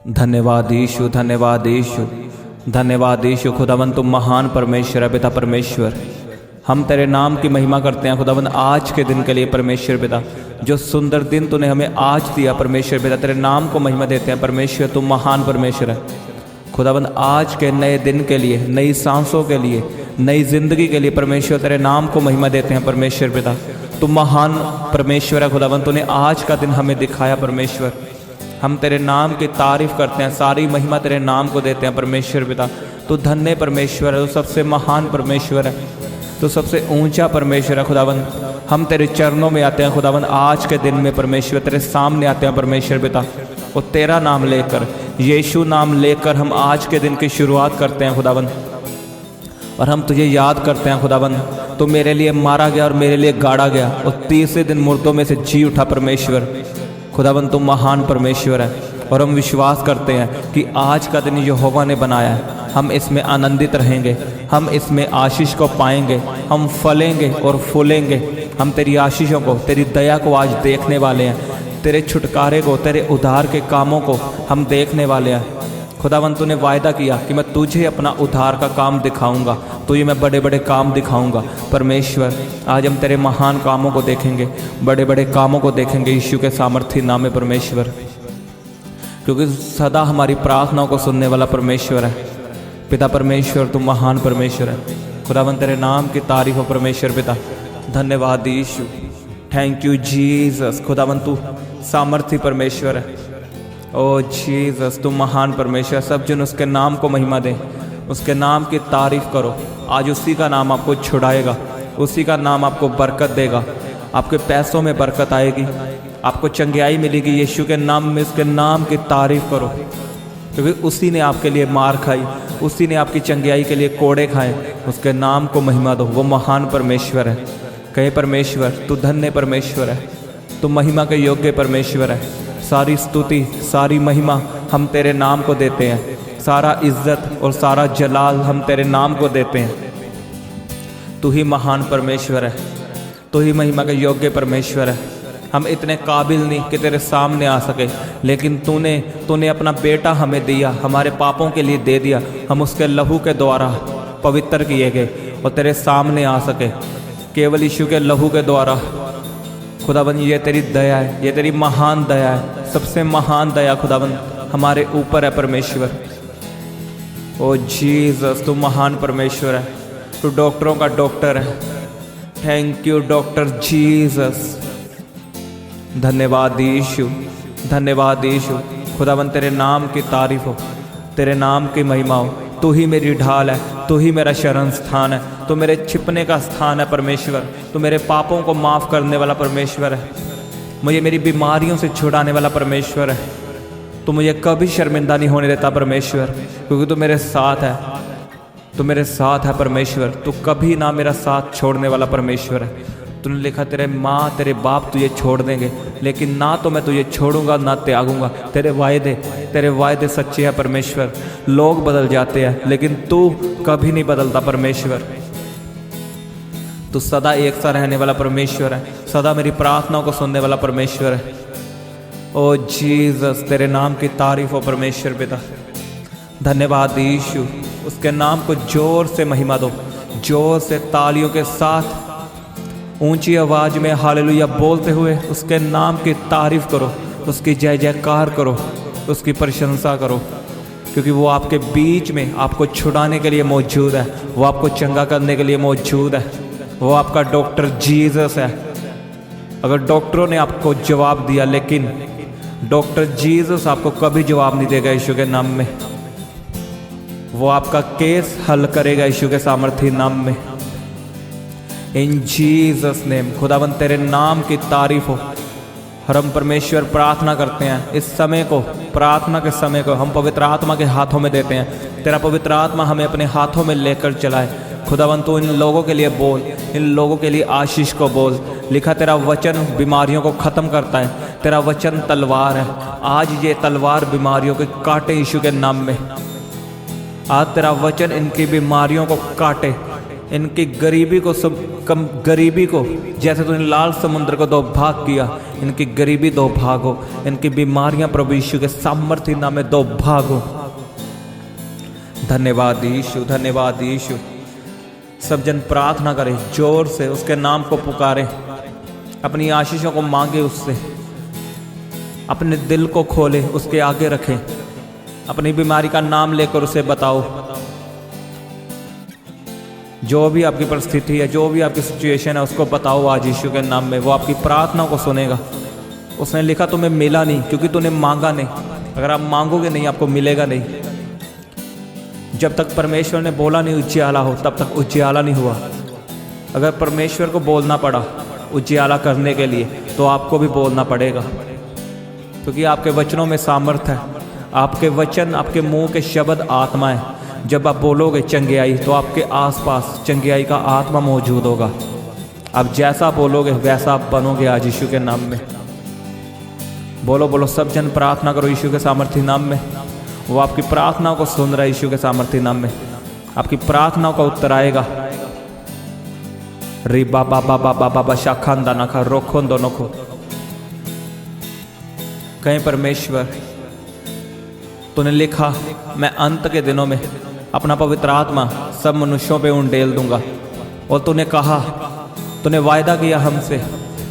धन्यवाद यीशु, धन्यवाद यीशु, धन्यवाद यीशु। खुदावन तुम महान परमेश्वर है पिता परमेश्वर। हम तेरे नाम की महिमा करते हैं खुदावन आज के दिन के लिए परमेश्वर पिता, जो सुंदर दिन तूने हमें आज दिया परमेश्वर पिता, तेरे नाम को महिमा देते हैं परमेश्वर। तुम महान परमेश्वर है खुदावन। आज के नए दिन के लिए, नई सांसों के लिए, नई जिंदगी के लिए परमेश्वर तेरे नाम को महिमा देते हैं परमेश्वर पिता। तुम महान परमेश्वर है खुदावन। तूने आज का दिन हमें दिखाया परमेश्वर। हम तेरे नाम की तारीफ करते हैं, सारी महिमा तेरे नाम को देते हैं परमेश्वर पिता। तू धन्य परमेश्वर है, तू सबसे महान परमेश्वर है, तू सबसे ऊंचा परमेश्वर है खुदावन। हम तेरे चरणों में आते हैं खुदावन आज के दिन में परमेश्वर, तेरे सामने आते हैं परमेश्वर पिता, और तेरा नाम लेकर, यीशु नाम लेकर हम आज के दिन की शुरुआत करते हैं खुदावन। और हम तुझे याद करते हैं खुदावन, तो मेरे लिए मारा गया और मेरे लिए गाड़ा गया और तीसरे दिन मुर्दों में से जी उठा परमेश्वर। खुदावन तुम महान परमेश्वर है, और हम विश्वास करते हैं कि आज का दिन यहोवा ने बनाया है। हम इसमें आनंदित रहेंगे, हम इसमें आशीष को पाएंगे, हम फलेंगे और फूलेंगे। हम तेरी आशीषों को, तेरी दया को आज देखने वाले हैं, तेरे छुटकारे को, तेरे उद्धार के कामों को हम देखने वाले हैं। खुदावन तूने वायदा किया कि मैं तुझे अपना उद्धार का काम दिखाऊंगा, तुझे मैं बड़े बड़े काम दिखाऊंगा परमेश्वर। आज हम तेरे महान कामों को देखेंगे, बड़े बड़े कामों को देखेंगे यीशु के सामर्थी नाम में परमेश्वर, क्योंकि सदा हमारी प्रार्थनाओं को सुनने वाला परमेश्वर है पिता परमेश्वर। तुम महान परमेश्वर है खुदावन, तेरे नाम की तारीफ हो परमेश्वर पिता। धन्यवाद यीशु, थैंक यू जीसस। खुदावन तू सामर्थी परमेश्वर है, ओ जीसस तू महान परमेश्वर। सब जन उसके नाम को महिमा दें, उसके नाम की तारीफ करो। आज उसी का नाम आपको छुड़ाएगा, उसी का नाम आपको बरकत देगा। आपके पैसों में बरकत आएगी, आपको चंगियाई मिलेगी यीशु के नाम में। उसके नाम की तारीफ करो, क्योंकि उसी ने आपके लिए मार खाई, उसी ने आपकी चंगियाई के लिए कोड़े खाए। उसके नाम को महिमा दो, वो महान परमेश्वर है। कहे परमेश्वर तू धन्य परमेश्वर है, तू महिमा के योग्य परमेश्वर है। सारी स्तुति, सारी महिमा हम तेरे नाम को देते हैं, सारा इज्जत और सारा जलाल हम तेरे नाम को देते हैं। तू ही महान परमेश्वर है, तू ही महिमा के योग्य परमेश्वर है। हम इतने काबिल नहीं कि तेरे सामने आ सके, लेकिन तूने अपना बेटा हमें दिया, हमारे पापों के लिए दे दिया। हम उसके लहू के द्वारा पवित्र किए गए और तेरे सामने आ सके, केवल यीशु के लहू के द्वारा। खुदावन ये तेरी दया है, ये तेरी महान दया है, सबसे महान दया खुदावन हमारे ऊपर है परमेश्वर। ओ जीसस तू महान परमेश्वर है, तू डॉक्टरों का डॉक्टर है। Thank you doctor Jesus. धन्यवाद यीशु, धन्यवाद यीशु। खुदावन तेरे नाम की तारीफ हो, तेरे नाम की महिमा हो। तू ही मेरी ढाल है, तू ही मेरा शरण स्थान है, तू मेरे छिपने का स्थान है परमेश्वर। तू मेरे पापों को माफ़ करने वाला परमेश्वर है, मुझे मेरी बीमारियों से छुड़ाने वाला परमेश्वर है। तू मुझे कभी शर्मिंदा नहीं होने देता परमेश्वर, क्योंकि तू मेरे साथ है, तू मेरे साथ है परमेश्वर। तू कभी ना मेरा साथ छोड़ने वाला परमेश्वर है। तूने लिखा तेरे माँ तेरे बाप तुझे छोड़ देंगे, लेकिन ना तो मैं तुझे छोड़ूंगा ना त्यागूंगा। तेरे वायदे सच्चे हैं परमेश्वर। लोग बदल जाते हैं, लेकिन तू कभी नहीं बदलता परमेश्वर। तू सदा एक सा रहने वाला परमेश्वर है, सदा मेरी प्रार्थनाओं को सुनने वाला परमेश्वर है। ओ जीसस तेरे नाम की तारीफ हो परमेश्वर पिता। धन्यवाद यीशु। उसके नाम को जोर से महिमा दो, जोर से तालियों के साथ ऊंची आवाज में हालेलुया बोलते हुए उसके नाम की तारीफ करो, उसकी जय जयकार करो, उसकी प्रशंसा करो, क्योंकि वो आपके बीच में आपको छुड़ाने के लिए मौजूद है, वो आपको चंगा करने के लिए मौजूद है। वो आपका डॉक्टर जीसस है। अगर डॉक्टरों ने आपको जवाब दिया, लेकिन डॉक्टर जीसस आपको कभी जवाब नहीं देगा यीशु के नाम में। वो आपका केस हल करेगा यीशु के सामर्थी नाम में। इन जीसस नेम खुदावन तेरे नाम की तारीफ हो। और हम परमेश्वर प्रार्थना करते हैं इस समय को, प्रार्थना के समय को हम पवित्र आत्मा के हाथों में देते हैं। तेरा पवित्र आत्मा हमें अपने हाथों में लेकर चलाए। खुदावन तू इन लोगों के लिए बोल, इन लोगों के लिए आशीष को बोल। लिखा तेरा वचन बीमारियों को ख़त्म करता है, तेरा वचन तलवार है। आज ये तलवार बीमारियों के काटे यीशु के नाम में। आज तेरा वचन इनकी बीमारियों को काटे, इनकी गरीबी को गरीबी को जैसे तूने लाल समुद्र को 2 भाग किया, इनकी गरीबी 2 भाग हो, इनकी बीमारियां प्रभु यीशु के सामर्थ्य नाम में 2 भाग हो। धन्यवाद यीशु, धन्यवाद यीशु। सब जन प्रार्थना करें, जोर से उसके नाम को पुकारें, अपनी आशीषों को मांगे उससे, अपने दिल को खोले, उसके आगे रखें, अपनी बीमारी का नाम लेकर उसे बताओ। जो भी आपकी परिस्थिति है, जो भी आपकी सिचुएशन है, उसको बताओ आज यीशु के नाम में। वो आपकी प्रार्थना को सुनेगा। उसने लिखा तुम्हें मिला नहीं क्योंकि तूने मांगा नहीं। अगर आप मांगोगे नहीं, आपको मिलेगा नहीं। जब तक परमेश्वर ने बोला नहीं उजियाला हो, तब तक उजियाला नहीं हुआ। अगर परमेश्वर को बोलना पड़ा उजियाला करने के लिए, तो आपको भी बोलना पड़ेगा, क्योंकि आपके वचनों में सामर्थ है। आपके वचन, आपके मुंह के शब्द आत्मा है। जब आप बोलोगे चंगियाई, तो आपके आसपास चंगियाई का आत्मा मौजूद होगा। आप जैसा बोलोगे वैसा आप बनोगे आज यीशु के नाम में। बोलो बोलो, सब जन प्रार्थना करो यीशु के सामर्थ्य नाम में। वो आपकी प्रार्थना को सुन रहा है यीशु के सामर्थ्य नाम में। आपकी प्रार्थनाओं का उत्तर आएगा। री बाबा बाबा बाबा बा शाखांदा नखा रोखों दोनों को कहीं परमेश्वर तूने लिखा, मैं अंत के दिनों में अपना पवित्र आत्मा सब मनुष्यों पे उंडेल दूंगा। और तूने कहा, तूने वायदा किया हमसे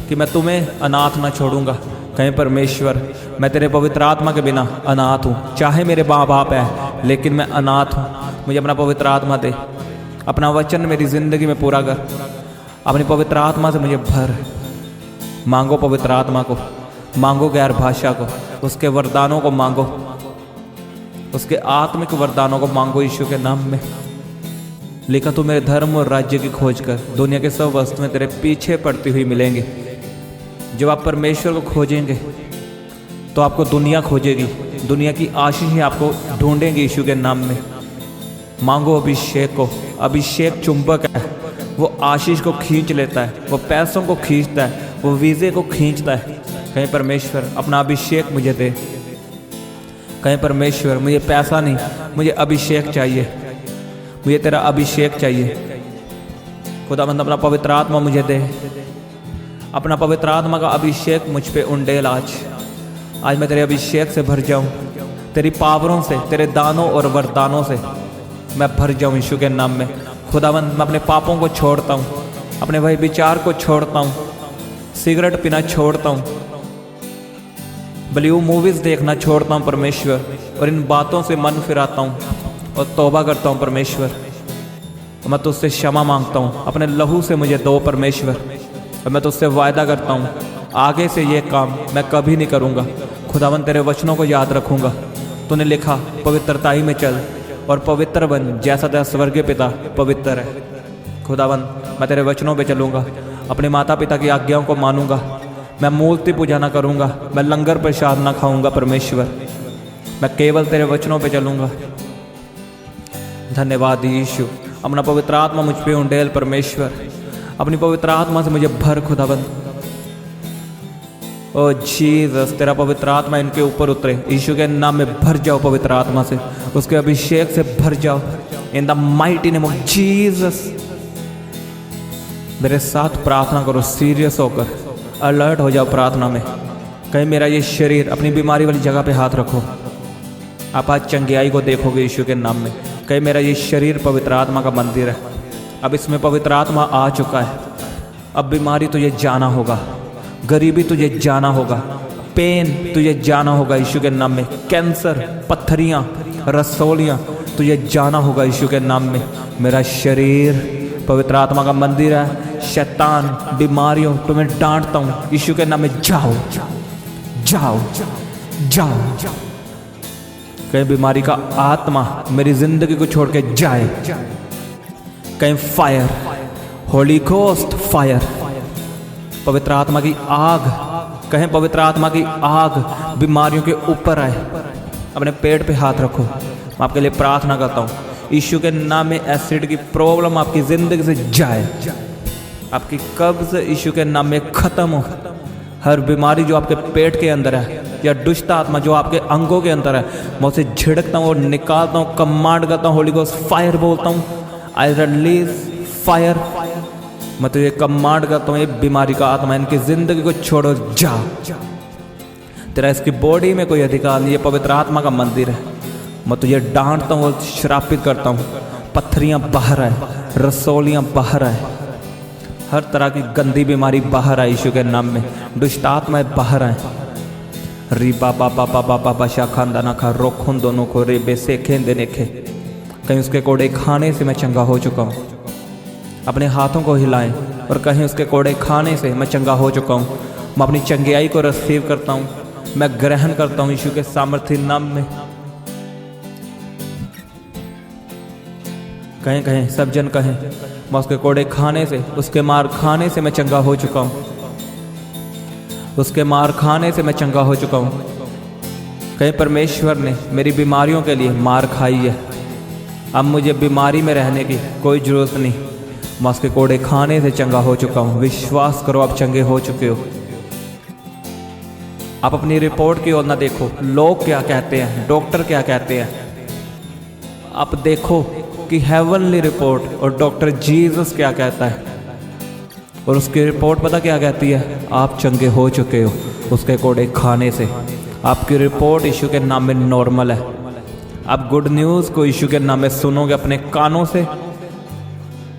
कि मैं तुम्हें अनाथ ना छोड़ूंगा। कहीं परमेश्वर, मैं तेरे पवित्र आत्मा के बिना अनाथ हूँ। चाहे मेरे माँ बाप है, लेकिन मैं अनाथ हूँ। मुझे अपना पवित्र आत्मा दे। अपना वचन मेरी ज़िंदगी में पूरा कर। अपनी पवित्र आत्मा से मुझे भर। मांगो पवित्र आत्मा को, मांगो गैर भाषा को, उसके वरदानों को मांगो, उसके आत्मिक वरदानों को मांगो यीशु के नाम में। लिखा, तू मेरे धर्म और राज्य की खोज कर, दुनिया के सब वस्तुएं तेरे पीछे पड़ती हुई मिलेंगे। जब आप परमेश्वर को खोजेंगे तो आपको दुनिया खोजेगी। दुनिया की आशीषें आपको ढूंढेंगी यीशु के नाम में। मांगो अभिषेक को। अभिषेक चुंबक है, वो आशीष को खींच लेता है, वो पैसों को खींचता है, वो वीज़े को खींचता है। कहीं परमेश्वर, अपना अभिषेक मुझे दे। कहीं परमेश्वर, मुझे पैसा नहीं, मुझे अभिषेक चाहिए। मुझे तेरा अभिषेक चाहिए। खुदावंद, अपना पवित्र आत्मा मुझे दे। अपना पवित्र आत्मा का अभिषेक मुझ पे उंडेल आज मैं तेरे अभिषेक से भर जाऊं। तेरी पावरों से, तेरे दानों और वरदानों से मैं भर जाऊं यीशु के नाम में। खुदावंद, मैं अपने पापों को छोड़ता हूं, अपने वही विचार को छोड़ता हूं, सिगरेट पीना छोड़ता हूं, ब्लू मूवीज़ देखना छोड़ता हूं परमेश्वर, और इन बातों से मन फिराता हूं और तौबा करता हूं परमेश्वर। मैं तुझसे क्षमा मांगता हूं, अपने लहू से मुझे दो परमेश्वर। और मैं तुझसे वायदा करता हूं, आगे से ये काम मैं कभी नहीं करूंगा। खुदावन, तेरे वचनों को याद रखूंगा। तूने लिखा, पवित्रता ही में चल और पवित्र बन, जैसा तेरा स्वर्गीय पिता पवित्र है। खुदावन, मैं तेरे वचनों पे चलूँगा, अपने माता पिता की आज्ञाओं को मानूंगा। मैं मूर्ति पूजा ना करूँगा, मैं लंगर प्रसाद ना खाऊंगा परमेश्वर। मैं केवल तेरे वचनों पे चलूँगा। धन्यवाद यीशु। अपना पवित्र आत्मा मुझ पे उंडेल परमेश्वर। अपनी पवित्र आत्मा से मुझे भर खुदावन। ओ जीसस, तेरा पवित्र आत्मा इनके ऊपर उतरे यीशु के नाम में। भर जाओ पवित्र आत्मा से, उसके अभिषेक से भर जाओ in the mighty name of Jesus. मेरे साथ प्रार्थना करो, सीरियस होकर अलर्ट हो जाओ प्रार्थना में। कहीं मेरा ये शरीर, अपनी बीमारी वाली जगह पे हाथ रखो। आप आज चंगियाई को देखोगे यीशु के नाम में। कहीं मेरा ये शरीर पवित्र आत्मा का मंदिर है, अब इसमें पवित्र आत्मा आ चुका है। अब बीमारी तुझे जाना होगा, गरीबी तुझे जाना होगा, पेन तुझे जाना होगा यीशु के नाम में। कैंसर, पत्थरियाँ, रसौलियाँ तुझे जाना होगा यीशु के नाम में। मेरा शरीर पवित्र आत्मा का मंदिर है। शैतान, बीमारियों, तुम्हें डांटता हूँ यीशु के नाम में। जाओ जाओ जाओ। कहीं बीमारी का आत्मा मेरी जिंदगी को छोड़ के जाए। कहीं फायर, होली घोस्ट फायर, पवित्र आत्मा की आग, कहें पवित्र आत्मा की आग बीमारियों के ऊपर आए। अपने पेट पे हाथ रखो। मैं आपके लिए प्रार्थना करता हूँ, यीशु के नाम में एसिड की प्रॉब्लम आपकी ज़िंदगी से जाए। आपकी कब्ज़ यीशु के नाम में ख़त्म हो। हर बीमारी जो आपके पेट के अंदर है, या दुष्ट आत्मा जो आपके अंगों के अंदर है, मैं उसे झिड़कता हूँ और निकालता हूँ। कमांड करता हूँ, होली घोस्ट फायर बोलता हूँ। I release fire. मैं तुझे कमांड करता हूँ, ये बीमारी का आत्मा इनकी जिंदगी को छोड़ो, जा। तेरा इसकी बॉडी में कोई अधिकार नहीं, ये पवित्र आत्मा का मंदिर है। मैं तुझे डांटता हूँ और श्रापित करता हूँ, पत्थरियाँ बाहर आए, रसौलियाँ बाहर आए, हर तरह की गंदी बीमारी बाहर आए यीशु के नाम में। दुष्ट आत्माएं बाहर आए। री बाबा बाबा बाबा बाशा खानदा ना खा रोखुन दोनों को रे बेसे खेंदे नेखे। कहीं उसके कोड़े खाने से मैं चंगा हो चुका हूँ। अपने हाथों को हिलाएं और कहीं उसके कोड़े खाने से मैं चंगा हो चुका हूँ। मैं अपनी चंगाई को रिसीव करता हूँ, मैं ग्रहण करता हूँ यीशु के सामर्थ्य नाम में। कहीं कहीं सब जन कहें, मैं उसके कोड़े खाने से, उसके मार खाने से मैं चंगा हो चुका हूँ। उसके मार खाने से मैं चंगा हो चुका हूँ। कहीं परमेश्वर ने मेरी बीमारियों के लिए मार खाई है, अब मुझे बीमारी में रहने की कोई ज़रूरत नहीं। मैं उसके कोड़े खाने से चंगा हो चुका हूँ। विश्वास करो, आप चंगे हो चुके हो। आप अपनी रिपोर्ट की ओर ना देखो, लोग क्या कहते हैं, डॉक्टर क्या कहते हैं। आप देखो कि हेवनली रिपोर्ट और डॉक्टर जीसस क्या कहता है, और उसकी रिपोर्ट पता क्या कहती है? आप चंगे हो चुके हो उसके कोड़े खाने से। आपकी रिपोर्ट यीशु के नाम में नॉर्मल है। आप गुड न्यूज़ को यीशु के नाम में सुनोगे अपने कानों से।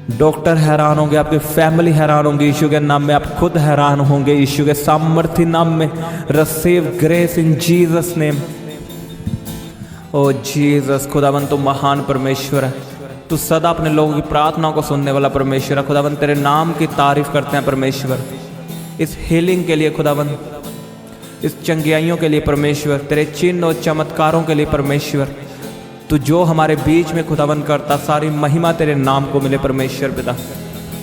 डॉक्टर हैरान होंगे, आपकी फैमिली हैरान होंगी यीशु के नाम में, आप खुद हैरान होंगे यीशु के सामर्थ्य नाम में। Receive grace in Jesus name. O Jesus, खुदावन तू महान परमेश्वर है। तू सदा अपने लोगों की प्रार्थनाओं को सुनने वाला परमेश्वर है। खुदावन तेरे नाम की तारीफ करते हैं परमेश्वर, इस हीलिंग के लिए खुदावन, इस चंगियाइयों के लिए परमेश्वर, तेरे चिन्ह और चमत्कारों के लिए परमेश्वर। तू जो हमारे बीच में खुदावन करता, सारी महिमा तेरे नाम को मिले परमेश्वर पिता।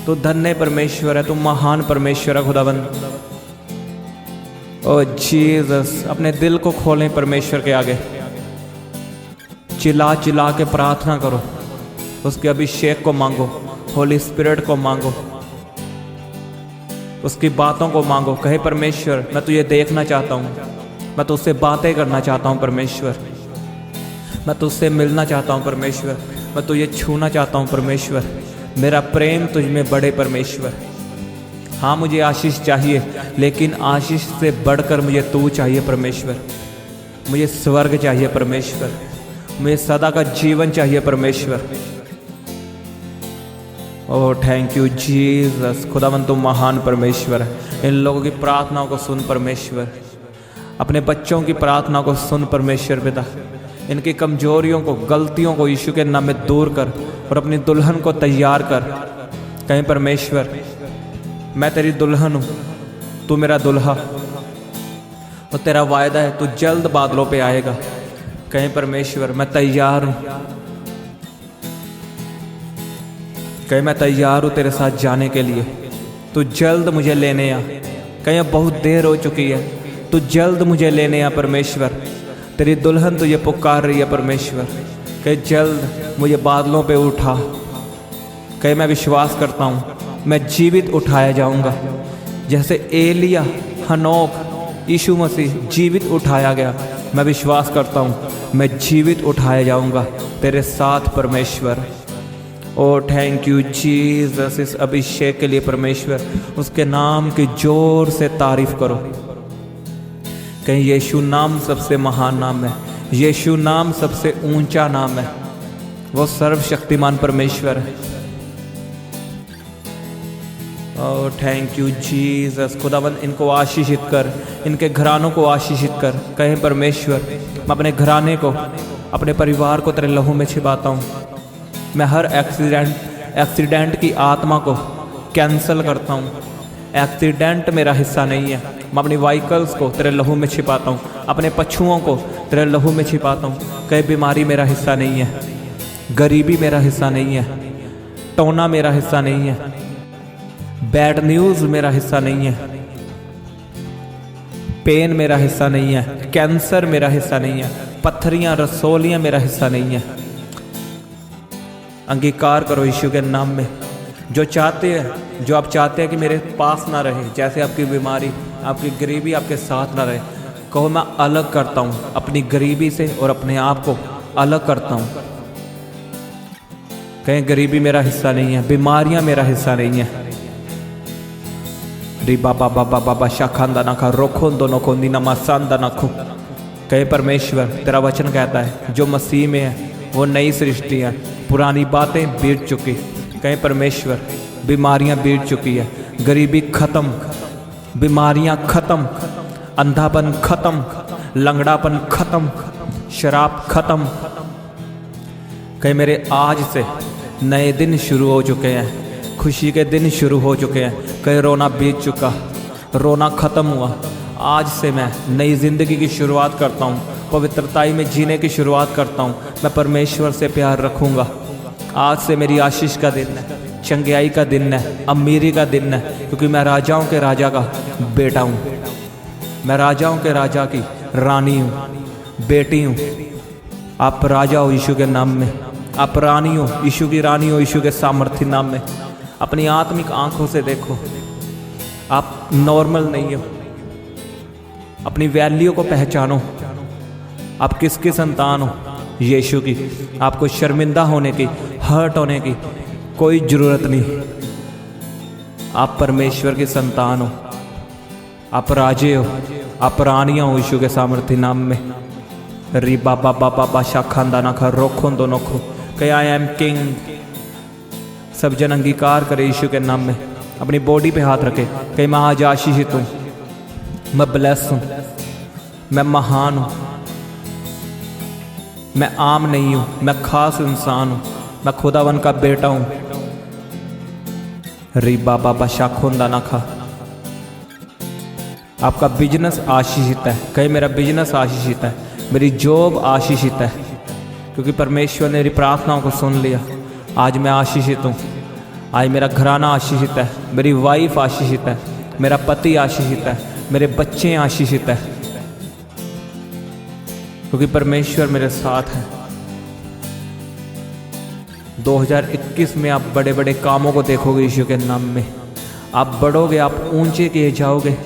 तू धन्य परमेश्वर है, तू महान परमेश्वर है खुदावन। ओ जीसस, अपने दिल को खोलें परमेश्वर के आगे, चिल्ला चिल्ला के प्रार्थना करो, उसके अभिषेक को मांगो, होली स्पिरिट को मांगो, उसकी बातों को मांगो। कहे परमेश्वर मैं तुझे देखना चाहता हूँ, मैं तुझसे बातें करना चाहता हूँ परमेश्वर, मैं तुझसे मिलना चाहता हूँ परमेश्वर, मैं तुझे छूना चाहता हूँ परमेश्वर। मेरा प्रेम तुझ में बढ़े परमेश्वर। हाँ मुझे आशीष चाहिए, लेकिन आशीष से बढ़कर मुझे तू चाहिए परमेश्वर। मुझे स्वर्ग चाहिए परमेश्वर, मुझे सदा का जीवन चाहिए परमेश्वर। Oh thank you Jesus. खुदावन तू महान परमेश्वर है। इन लोगों की प्रार्थनाओं को सुन परमेश्वर, अपने बच्चों की प्रार्थना को सुन परमेश्वर पिता। इनकी कमजोरियों को, गलतियों को यीशु के नाम में दूर कर और अपनी दुल्हन को तैयार कर। कहीं परमेश्वर मैं तेरी दुल्हन हूँ, तू मेरा दुल्हा, और तेरा वायदा है तू जल्द बादलों पे आएगा। कहीं परमेश्वर मैं तैयार हूँ, कहीं मैं तैयार हूँ तेरे साथ जाने के लिए। तू जल्द मुझे लेने आ। कहीं अब बहुत देर हो चुकी है, तू जल्द मुझे लेने आ परमेश्वर। तेरी दुल्हन तुझे पुकार रही है परमेश्वर। कहीं जल्द मुझे बादलों पे उठा। कहीं मैं विश्वास करता हूँ मैं जीवित उठाया जाऊँगा, जैसे एलिया, हनोक, यीशु मसीह जीवित उठाया गया। मैं विश्वास करता हूँ मैं जीवित उठाया जाऊँगा तेरे साथ परमेश्वर। ओ थैंक यू जीसस, इस अभिषेक के लिए परमेश्वर। उसके नाम की जोर से तारीफ करो। कहीं यीशु नाम सबसे महान नाम है, यीशु नाम सबसे ऊंचा नाम है। वो सर्वशक्तिमान परमेश्वर है। Oh thank you Jesus. खुदावन इनको आशीषित कर, इनके घरानों को आशीषित कर। कहें परमेश्वर मैं अपने घराने को, अपने परिवार को तेरे लहू में छिपाता हूँ। मैं हर एक्सीडेंट की आत्मा को कैंसल करता हूँ। एक्सीडेंट मेरा हिस्सा नहीं है। मैं अपनी व्हीकल्स को तेरे लहू में छिपाता हूँ, अपने पशुओं को तेरे लहू में छिपाता हूँ। कहीं बीमारी मेरा हिस्सा नहीं है, गरीबी मेरा हिस्सा नहीं है, टोना मेरा हिस्सा नहीं है, बैड न्यूज़ मेरा हिस्सा नहीं है, पेन मेरा हिस्सा नहीं है, कैंसर मेरा हिस्सा नहीं है, पत्थरियाँ रसौलियाँ मेरा हिस्सा नहीं है। अंगीकार करो यीशु के नाम में। जो चाहते हैं, जो आप चाहते हैं कि मेरे पास ना रहे, जैसे आपकी बीमारी, आपकी गरीबी आपके साथ ना रहे, कहो मैं अलग करता हूँ अपनी गरीबी से और अपने आप को अलग करता हूँ। कहीं गरीबी मेरा हिस्सा नहीं है, बीमारियां मेरा हिस्सा नहीं है। री बाबा बाबा बाबा शाखांदा नखा रोखो दोनों को नीना मासांदा नखो। कहीं परमेश्वर तेरा वचन कहता है जो मसीह में है वो नई सृष्टि है, पुरानी बातें बीत चुकी। कहीं परमेश्वर बीमारियां बीत चुकी है, गरीबी खत्म, बीमारियां खत्म, अंधापन खत्म, लंगड़ापन खत्म, शराब खत्म। कहीं मेरे आज से नए दिन शुरू हो चुके हैं, खुशी के दिन शुरू हो चुके हैं। कहीं रोना बीत चुका, रोना खत्म हुआ। आज से मैं नई ज़िंदगी की शुरुआत करता हूँ, पवित्रताई में जीने की शुरुआत करता हूँ। मैं परमेश्वर से प्यार रखूँगा। आज से मेरी आशीष का दिन है, चंगियाई का दिन है, अमीरी का दिन है, क्योंकि मैं राजाओं के राजा का बेटा हूँ। मैं राजाओं के राजा की रानी हूँ, बेटी हूँ। आप राजा हो यीशु के नाम में, आप रानी हो, यीशु की रानी हो, यीशु के सामर्थ्य नाम में। अपनी आत्मिक आंखों से देखो, आप नॉर्मल नहीं हो। अपनी वैल्यू को पहचानो, आप किसकी संतान हो? यीशु की। आपको शर्मिंदा होने की, हर्ट होने की कोई ज़रूरत नहीं। आप परमेश्वर की संतान हो, आप राजे हो, आप रानियाँ हो यीशु के सामर्थ्य नाम में। री बाबा बाबा बाशा खानदाना खा रोखो दोनों खो कहीं आई एम किंग। सब जन अंगीकार करे यीशु के नाम में। अपनी बॉडी पे हाथ रखे, कहीं मैं आज आशीषित हूँ, मैं ब्लेस हूँ, मैं महान हूँ, मैं आम नहीं हूँ, मैं खास इंसान हूँ, मैं खुदावन का बेटा हूँ। री बाबा बाशा खोंदा खा। आपका बिजनेस आशीषित है, कहीं मेरा बिजनेस आशीषित है, मेरी जॉब आशीषित है, क्योंकि परमेश्वर ने मेरी प्रार्थनाओं को सुन लिया। आज मैं आशीषित हूँ। आज मेरा घराना आशीषित है, मेरी वाइफ आशीषित है, मेरा पति आशीषित है, मेरे बच्चे आशीषित है, क्योंकि परमेश्वर मेरे साथ है। 2021 में आप बड़े बड़े कामों को देखोगे यीशु के नाम में। आप बढ़ोगे, आप ऊंचे किए जाओगे।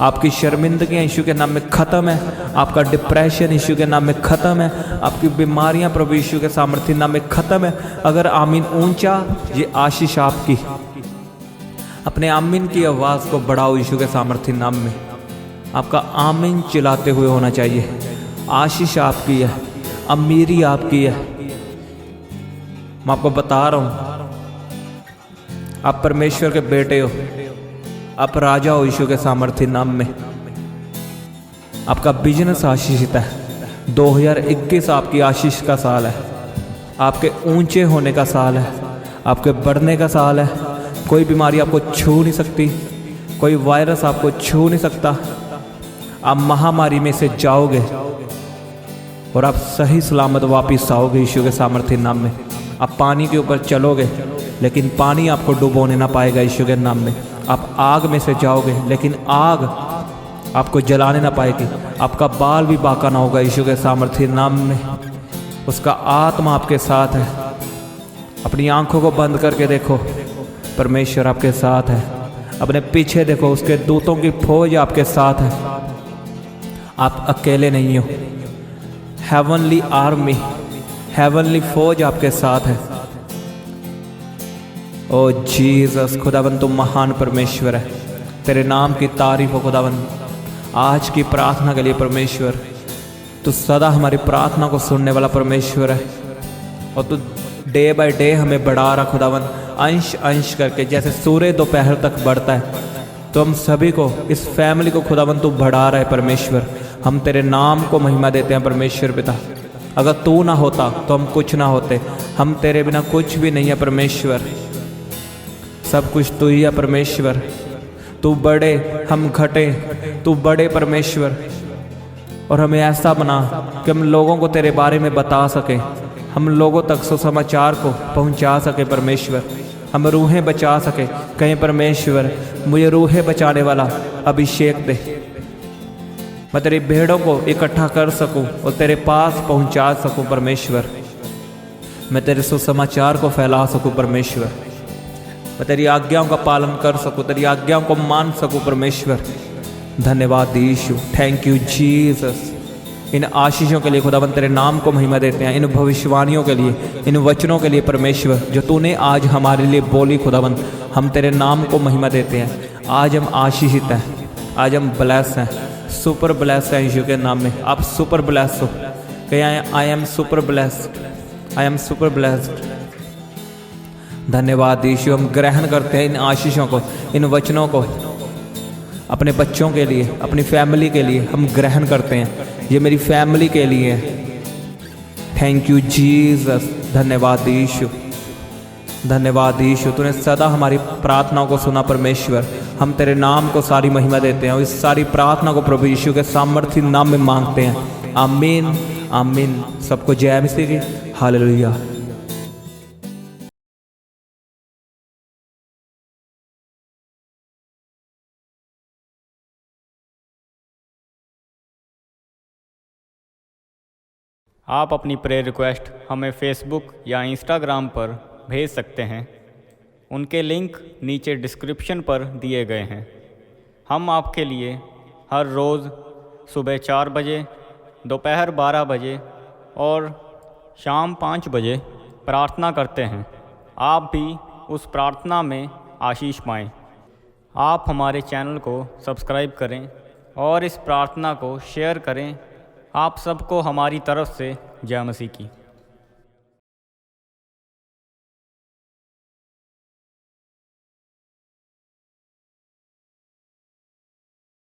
आपकी शर्मिंदगियाँ यीशु के नाम में ख़त्म है। आपका डिप्रेशन यीशु के नाम में ख़त्म है। आपकी बीमारियां प्रभु यीशु के सामर्थ्य नाम में ख़त्म है। अगर आमीन ऊंचा, ये आशीष आपकी। अपने आमीन की आवाज़ को बढ़ाओ यीशु के सामर्थ्य नाम में। आपका आमीन चिल्लाते हुए होना चाहिए। आशीष आपकी है, अमीरी आपकी है। मैं आपको बता रहा हूँ, आप परमेश्वर के बेटे हो, आप राजा हो यीशु के सामर्थ्य नाम में। आपका बिजनेस आशीषित है। 2021 आपकी आशीष का साल है, आपके ऊंचे होने का साल है, आपके बढ़ने का साल है। कोई बीमारी आपको छू नहीं सकती, कोई वायरस आपको छू नहीं सकता। आप महामारी में से जाओगे और आप सही सलामत वापिस आओगे यीशु के सामर्थ्य नाम में। आप पानी के ऊपर चलोगे, लेकिन पानी आपको डुबोने ना पाएगा यीशु के नाम में। आप आग में से जाओगे, लेकिन आग आपको जलाने ना पाएगी। आपका बाल भी बाका ना होगा यीशु के सामर्थ्य नाम में। उसका आत्मा आपके साथ है। अपनी आंखों को बंद करके देखो, परमेश्वर आपके साथ है। अपने पीछे देखो, उसके दूतों की फौज आपके साथ है। आप अकेले नहीं हो। हेवनली आर्मी, हेवनली फौज आपके साथ है। ओ जीसस, खुदावन तुम महान परमेश्वर है। तेरे नाम की तारीफ हो खुदावन। आज की प्रार्थना के लिए परमेश्वर, तू सदा हमारी प्रार्थना को सुनने वाला परमेश्वर है। और तू डे बाय डे हमें बढ़ा रहा खुदावन, अंश अंश करके। जैसे सूर्य दोपहर तक बढ़ता है, तो हम सभी को, इस फैमिली को खुदावन तू बढ़ा रहा है परमेश्वर। हम तेरे नाम को महिमा देते हैं परमेश्वर पिता। अगर तू ना होता तो हम कुछ ना होते। हम तेरे बिना कुछ भी नहीं है परमेश्वर। सब कुछ तू ही है परमेश्वर। तू बढ़े, हम घटे। तू बढ़े परमेश्वर, और हमें ऐसा बना कि हम लोगों को तेरे बारे में बता सकें, हम लोगों तक सुसमाचार को पहुंचा सके परमेश्वर। हम रूहें बचा सके। कहें परमेश्वर, मुझे रूहें बचाने वाला अभिषेक दे। मैं तेरी भेड़ों को इकट्ठा कर सकूं और तेरे पास पहुंचा सकूं परमेश्वर। मैं तेरे सुसमाचार को फैला सकूं परमेश्वर। मैं तेरी आज्ञाओं का पालन कर सकूं, तेरी आज्ञाओं को मान सकूं परमेश्वर। धन्यवाद यीशु। Thank you Jesus. इन आशीषों के लिए खुदावन तेरे नाम को महिमा देते हैं, इन भविष्यवाणियों के लिए, इन वचनों के लिए परमेश्वर जो तूने आज हमारे लिए बोली खुदावन, हम तेरे नाम को महिमा देते हैं। आज हम आशीषित हैं, आज हम ब्लेस हैं, सुपर ब्लेस हैं यीशु के नाम में। आप सुपर ब्लेस हो, कहीं I am super blessed, I am super blessed. धन्यवाद यीशु, हम ग्रहण करते हैं इन आशीषों को, इन वचनों को अपने बच्चों के लिए, अपनी फैमिली के लिए हम ग्रहण करते हैं। ये मेरी फैमिली के लिए है। Thank you Jesus. धन्यवाद यीशु, धन्यवाद यीशु, तूने सदा हमारी प्रार्थनाओं को सुना परमेश्वर। हम तेरे नाम को सारी महिमा देते हैं और इस सारी प्रार्थना को प्रभु यीशु के सामर्थ्य नाम में मांगते हैं। आमीन आमीन। सबको जय मसीह की। हालेलुया। आप अपनी प्रेयर रिक्वेस्ट हमें फेसबुक या इंस्टाग्राम पर भेज सकते हैं। उनके लिंक नीचे डिस्क्रिप्शन पर दिए गए हैं। हम आपके लिए हर रोज़ सुबह 4 बजे, दोपहर 12 बजे और शाम 5 बजे प्रार्थना करते हैं। आप भी उस प्रार्थना में आशीष पाएँ। आप हमारे चैनल को सब्सक्राइब करें और इस प्रार्थना को शेयर करें। आप सबको हमारी तरफ से जय मसीह की।